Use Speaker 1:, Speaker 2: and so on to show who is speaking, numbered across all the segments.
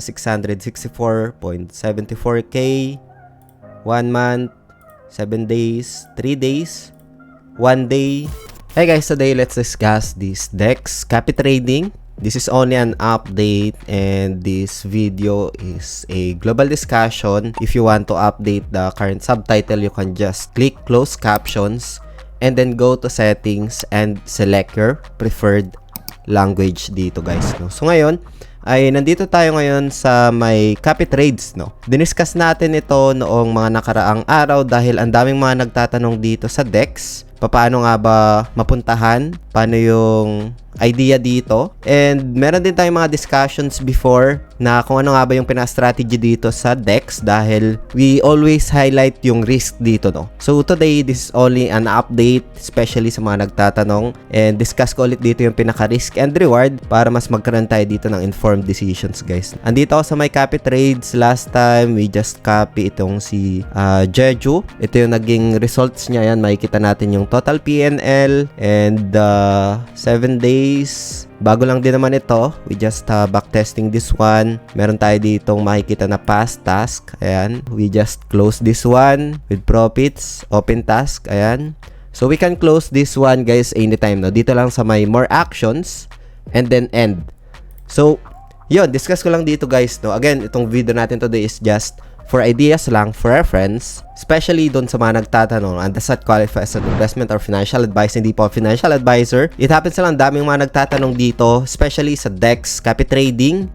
Speaker 1: 664.74k, 1 month, 7 days, 3 days, 1 day. Hey guys, today let's discuss this DEX copy trading. This is only an update and this video is a global discussion. If you want to update the current subtitle, you can just click close captions and then go to settings and select your preferred language dito guys. No? So ngayon, ay nandito tayo ngayon sa may copy trades, no. Diniscuss natin ito noong mga nakaraang araw dahil ang daming mga nagtatanong dito sa DEX. Paano nga ba mapuntahan? Paano yung idea dito? And meron din tayong mga discussions before na kung ano nga ba yung pina-strategy dito sa DEX dahil we always highlight yung risk dito, no. So today, this is only an update, especially sa mga nagtatanong, and discuss ko ulit dito yung pinaka-risk and reward para mas magkaroon tayo dito ng informed decisions, guys. Andito ako sa my copy trades. Last time, we just copy itong si Jeju. Ito yung naging results niya. Yan, makikita natin yung total PNL and 7 days. Bago lang din naman ito. We just backtesting this one. Meron tayo ditong makikita na past task. Ayan. We just close this one with profits. Open task. Ayan. So, we can close this one, guys, anytime. No? Dito lang sa may more actions and then end. So, yun. Discuss ko lang dito, guys. No? Again, itong video natin today is just for ideas lang, for reference, especially doon sa mga nagtatanong, and does that qualify as an investment or financial advice? Hindi po financial advisor. It happens lang, daming mga nagtatanong dito, especially sa DEX, copy trading,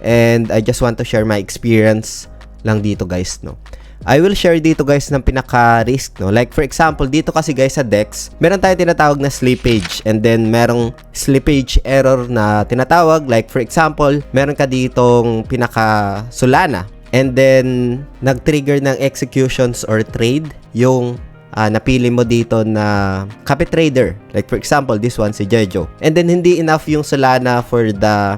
Speaker 1: and I just want to share my experience lang dito, guys, no. I will share dito, guys, ng pinaka-risk, no. Like, for example, dito kasi, guys, sa DEX, meron tayo tinatawag na slippage, and then merong slippage error na tinatawag. Like, for example, meron ka ditong pinaka-Solana, and then, nag-trigger ng executions or trade yung napili mo dito na copy trader. Like for example, this one, si Jeju. And then, hindi enough yung Solana for the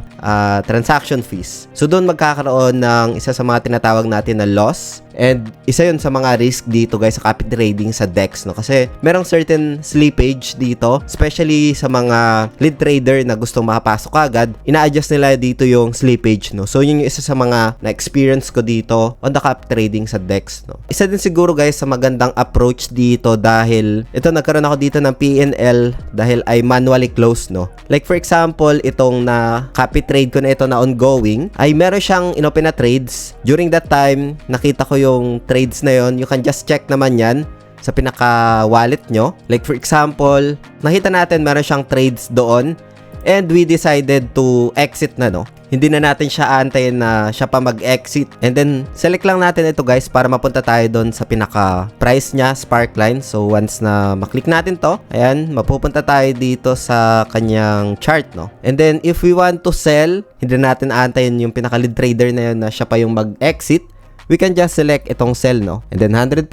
Speaker 1: transaction fees. So, doon magkakaroon ng isa sa mga tinatawag natin na loss. And isa yun sa mga risk dito, guys, sa copy trading sa DEX, no? Kasi merong certain slippage dito, especially sa mga lead trader na gustong makapasok agad, ina-adjust nila dito yung slippage, no? So, yun yung isa sa mga na-experience ko dito on the copy trading sa DEX, no? Isa din siguro, guys, sa magandang approach dito dahil ito, nagkaroon ako dito ng PNL dahil I manually close, no? Like for example, itong na copy trade ko na ito na ongoing, ay meron siyang inopen na trades. During that time, nakita ko yung trades na yon. You can just check naman yan sa pinaka-wallet nyo. Like for example, nakita natin meron siyang trades doon and we decided to exit na, no? Hindi na natin siya antayin na siya pa mag-exit. And then, select lang natin ito, guys, para mapunta tayo doon sa pinaka-price niya, Sparkline. So, once na maklik natin to, ayan, mapupunta tayo dito sa kanyang chart, no? And then, if we want to sell, hindi natin antayin yung pinaka-lead trader na yun na siya pa yung mag-exit. We can just select itong sell, no? And then 100%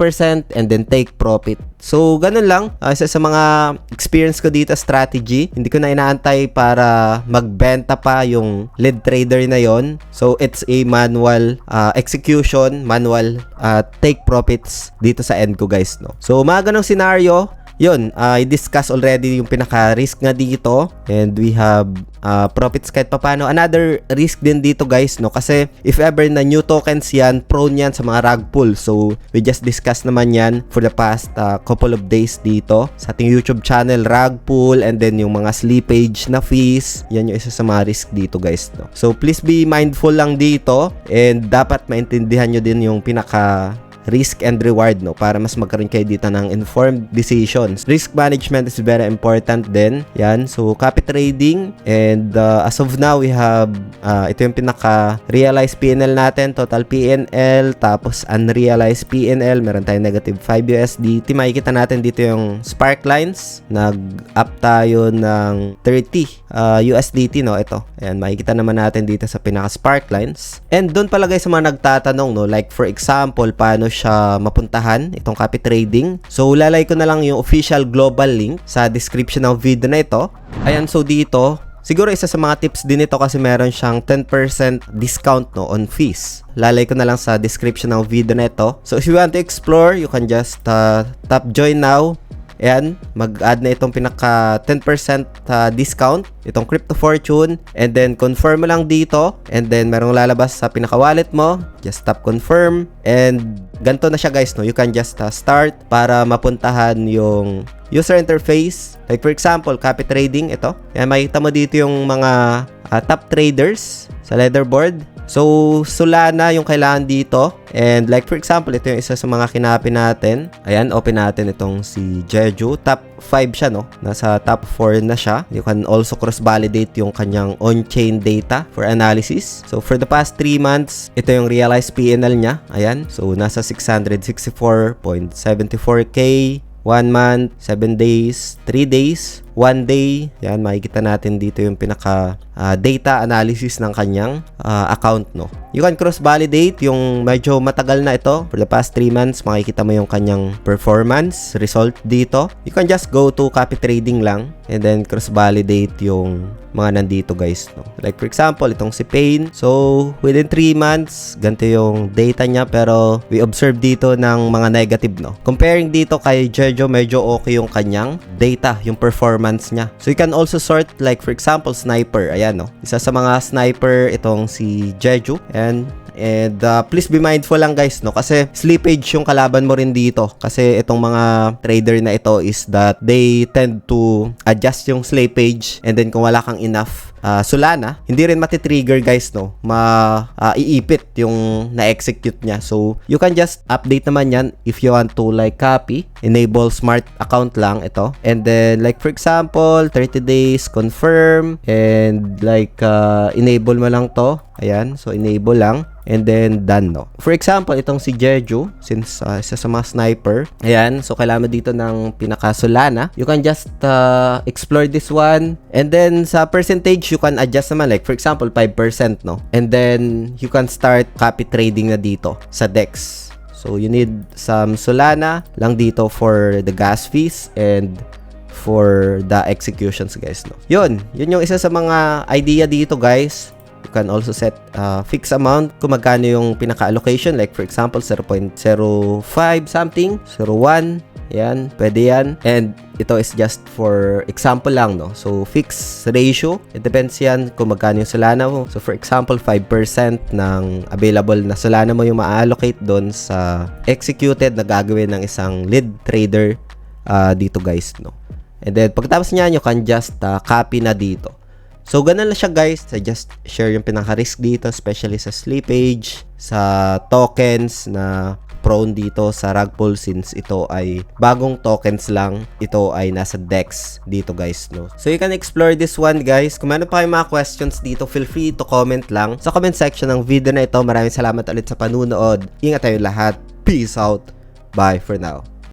Speaker 1: and then take profit. So, ganun lang. Isa sa mga experience ko dito, strategy. Hindi ko na inaantay para magbenta pa yung lead trader na yon. So, it's a manual execution, manual take profits dito sa end ko, guys, no? So, mga ganong scenario, yun, I discuss already yung pinaka-risk nga dito and we have profits kahit papano. Another risk din dito, guys, no? Kasi if ever na new tokens yan, prone yan sa mga rug pull. So, we just discussed naman yan for the past couple of days dito sa ating YouTube channel, rug pull and then yung mga slippage na fees. Yan yung isa sa mga risk dito, guys, no? So, please be mindful lang dito and dapat maintindihan nyo din yung pinaka risk and reward, no, para mas magkaroon kayo dito ng informed decisions. Risk management is very important din. Yan. So, copy trading and as of now, we have ito yung pinaka-realized PNL natin, total PNL, tapos unrealized PNL. Meron tayong negative 5 USDT. Makikita natin dito yung Sparklines. Nag-up tayo ng 30 USDT, no? Ito. Ayan, makikita naman natin dito sa pinaka-Sparklines. And doon pala, guys, sa mga nagtatanong, no, like for example, paano siya mapuntahan, itong copy trading. So, lalay ko na lang yung official global link sa description ng video na ito. Ayan, so dito, siguro isa sa mga tips din ito kasi meron siyang 10% discount, no, on fees. Lalay ko na lang sa description ng video na ito. So, if you want to explore, you can just tap join now. Ayan, mag-add na itong pinaka 10% discount, itong Crypto Fortune, and then confirm mo lang dito, and then merong lalabas sa pinaka wallet mo, just tap confirm, and ganito na siya guys, no? You can just start para mapuntahan yung user interface. Like for example, copy trading, ito. Ayan, makikita mo dito yung mga top traders sa leaderboard. So, Solana yung kailangan dito. And like for example, ito yung isa sa mga kinapin natin. Ayan, open natin itong si Jeju. Top 5 siya, no? Nasa top 4 na siya. You can also cross-validate yung kanyang on-chain data for analysis. So, for the past 3 months, ito yung realized PNL niya. Ayan. So, nasa 664.74k. 1 month, 7 days, 3 days, 1 day. Yan, makikita natin dito yung pinaka data analysis ng kanyang account, no? You can cross-validate yung medyo matagal na ito. For the past 3 months, makikita mo yung kanyang performance result dito. You can just go to copy trading lang and then cross-validate yung mga nandito guys, no? Like for example, itong si Payne. So, within 3 months, ganito yung data niya, pero we observe dito ng mga negative, no? Comparing dito kay Jeju, medyo okay yung kanyang data, yung performance niya. So, you can also sort like for example, sniper. Ayan, no? Isa sa mga sniper itong si Jeju. And please be mindful lang guys, no? Kasi slippage yung kalaban mo rin dito. Kasi itong mga trader na ito is that they tend to adjust yung slippage, and then kung wala kang enough Solana, hindi rin matitrigger guys, no? Iipit yung na-execute niya. So, you can just update naman yan if you want to like copy. Enable smart account lang ito. And then like for example, 30 days confirm, and like enable mo lang to. Ayan, so enable lang. And then done, no? For example, itong si Jeju, since isa sa mga sniper, ayan, so kailangan mo dito ng pinaka Solana. You can just explore this one. And then sa percentage, you can adjust naman. Like for example, 5%, no? And then you can start copy trading na dito sa DEX. So you need some Solana lang dito for the gas fees and for the executions guys, no? Yun yung isa sa mga idea dito guys. You can also set fixed amount kung magkano yung pinaka-allocation. Like for example, 0.05 something, 0.1. Yan, pwede yan. And ito is just for example lang, no? So, fixed ratio. It depends yan kung magkano yung Solana mo. So, for example, 5% ng available na Solana mo yung ma-allocate doon sa executed na gagawin ng isang lead trader dito guys, no? And then, pagkatapos niyan, you can just copy na dito. So, ganun lang siya guys. I just share yung pinaka-risk dito, especially sa slippage, sa tokens na prone dito sa rug pull, since ito ay bagong tokens lang. Ito ay nasa DEX dito guys, no? So, you can explore this one guys. Kung meron pa kayong mga questions dito, feel free to comment lang sa comment section ng video na ito. Maraming salamat ulit sa panunood. Ingat tayo lahat. Peace out. Bye for now.